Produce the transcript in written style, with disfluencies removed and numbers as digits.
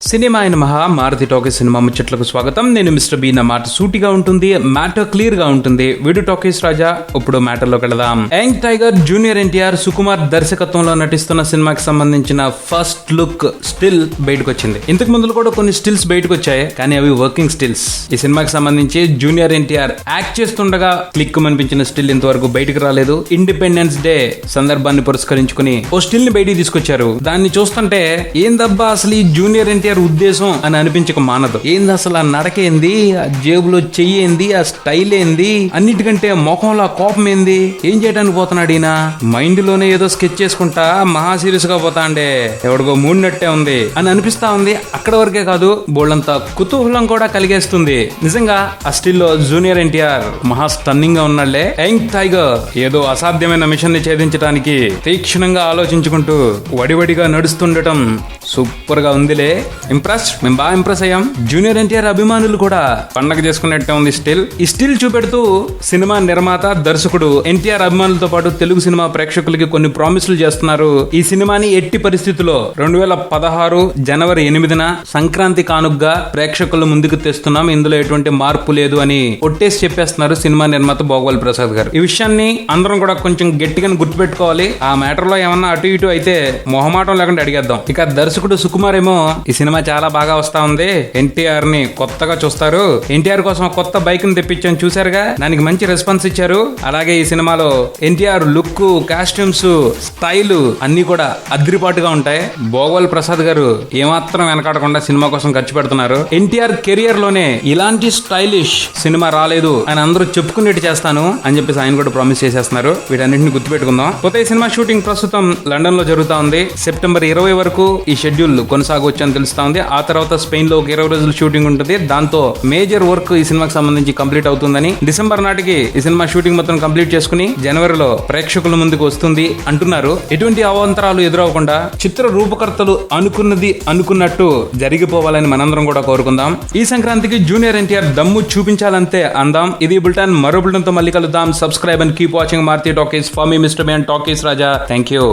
Cinema అయిన మహా Maruti talkies cinema ముచ్చట్లకు స్వాగతం. నేను మిస్టర్ బి. నా మాట సూటిగా ఉంటుంది, మ్యాటర్ క్లియర్ గా ఉంటుంది. వీడు టాకీస్ రాజా. ఇప్పుడు మ్యాటర్ లోకి వెళదాం. Young tiger junior NTR Sukumar దర్శకత్వంలో నటిస్తున్న సినిమాకి సంబంధించిన ఫస్ట్ లుక్ స్టిల్ బయటకు వచ్చింది. ఇంతకు ముందు కూడా కొన్ని స్టిల్స్ బయటకు వచ్చాయి, కానీ అవి వర్కింగ్ స్టిల్స్. ఈ సినిమాకి సంబంధించి జూనియర్ ఎన్టీఆర్ యాక్ట్ చేస్తుండగా క్లిక్ అనిపించిన స్టిల్ ఇంతవరకు బయటకు రాలేదు. ఇండిపెండెన్స్ డే సందర్భాన్ని పురస్కరించుకుని ఓ స్టిల్ ని బయటికి తీసుకొచ్చారు. దాన్ని చూస్తుంటే ఏందబ్బా అసలు ఈ జూనియర్ ఎన్టీఆర్ ఉద్దేశం అని అనిపించక మానదు. ఏంది అసలు ఆ నడకేంది, ఆ జేబులో చెయ్యేంది, ఆ స్టైల్ ఏంది, అన్నిటికంటే ముఖంలో ఆ కోపం ఏంది, ఏం చేయడానికి పోతున్నాడు ఈయన, మైండ్ లోనే ఏదో స్కెచ్ చేసుకుంటా మహా సీరియస్ గా పోతాండే, ఎవడిగో మూడినట్టే ఉంది అని అనిపిస్తా ఉంది. అక్కడ వరకే కాదు, బోళ్ళంతా కుతూహలం కూడా కలిగేస్తుంది. నిజంగా ఆ స్టిల్ లో జూనియర్ ఎన్టీఆర్ మహా స్టన్నింగ్ గా ఉన్నాళ్లే. యంగ్ టైగర్ ఏదో అసాధ్యమైన మిషన్ ని ఛేదించడానికి తీక్షణంగా ఆలోచించుకుంటూ వడివడిగా నడుస్తుండటం సూపర్ గా ఉందిలే. మేము బాగా ఇంప్రెస్ అయ్యాం. జూనియర్ ఎన్టీఆర్ అభిమానులు కూడా పండగ చేసుకున్నట్టే ఉంది స్టిల్. ఈ స్టిల్ చూపెడుతూ సినిమా నిర్మాత దర్శకుడు ఎన్టీఆర్ అభిమానులతో పాటు తెలుగు సినిమా ప్రేక్షకులకి కొన్ని ప్రామిసులు చేస్తున్నారు. ఈ సినిమాని ఎట్టి పరిస్థితుల్లో 2016 జనవరి 8న సంక్రాంతి కానుగ్గా ప్రేక్షకుల ముందుకు తెస్తున్నాం, ఇందులో ఎటువంటి మార్పు లేదు అని ఒట్టేసి చెప్పేస్తున్నారు సినిమా నిర్మాత భోగవల్ ప్రసాద్ గారు. ఈ విషయాన్ని అందరం కూడా కొంచెం గట్టిగా గుర్తుపెట్టుకోవాలి. ఆ మ్యాటర్ లో ఏమన్నా అటు ఇటు అయితే మొహమాటం లేకుండా అడిగేద్దాం. ఇక దర్శకుడు సుకుమార్ ఏమో ఈ సినిమా చాలా బాగా వస్తా ఉంది, ఎన్టీఆర్ ని కొత్తగా చూస్తారు, ఎన్టీఆర్ కోసం కొత్త బైక్ ని తెప్పించాను చూసారుగా, దానికి మంచి రెస్పాన్స్ ఇచ్చారు. అలాగే ఈ సినిమాలో ఎన్టీఆర్ లుక్, కాస్ట్యూమ్స్, స్టైల్ అన్ని కూడా అద్రిపాటుగా ఉంటాయి. భోగవల్ ప్రసాద్ గారు ఏమాత్రం వెనకాడకుండా సినిమా కోసం ఖర్చు పెడుతున్నారు. ఎన్టీఆర్ కెరియర్ లోనే ఇలాంటి స్టైలిష్ సినిమా రాలేదు అని అందరూ చెప్పుకునేట్టు చేస్తాను అని చెప్పేసి ఆయన కూడా ప్రామిస్ చేసేస్తున్నారు. వీటన్నింటిని గుర్తుపెట్టుకుందాం. కొత్త సినిమా షూటింగ్ ప్రస్తుతం లండన్ లో జరుగుతా ఉంది. సెప్టెంబర్ 20 వరకు ఈ షెడ్యూల్ కొనసాగవచ్చు అని తెలుస్తా ఉంది. ఆ తర్వాత స్పెయిన్ లో ఒక 20 రోజులు షూటింగ్ ఉంటుంది. దాంతో మేజర్ వర్క్ ఈ సినిమాకి సంబంధించి కంప్లీట్ అవుతుందని, డిసెంబర్ నాటికి ఈ సినిమా షూటింగ్ మొత్తం కంప్లీట్ చేసుకుని జనవరిలో ప్రేక్షకుల ముందుకు వస్తుంది అంటున్నారు. ఎటువంటి అవాంతరాలు ఎదురవకుండా చిత్ర రూపకర్తలు అనుకున్నది అనుకున్నట్టు జరిగిపోవాలని మనందరం కూడా కోరుకుందాం. ఈ సంక్రాంతికి జూనియర్ ఎన్టీఆర్ దమ్ము చూపించాలంతే అందాం. ఇది బుల్టన్. మరో బుల్టన్ తో మళ్ళీ కలుద్దాం. Subscribe and keep watching Maruti Talkies. For మీ mister B and Talkies Raja. Thank you.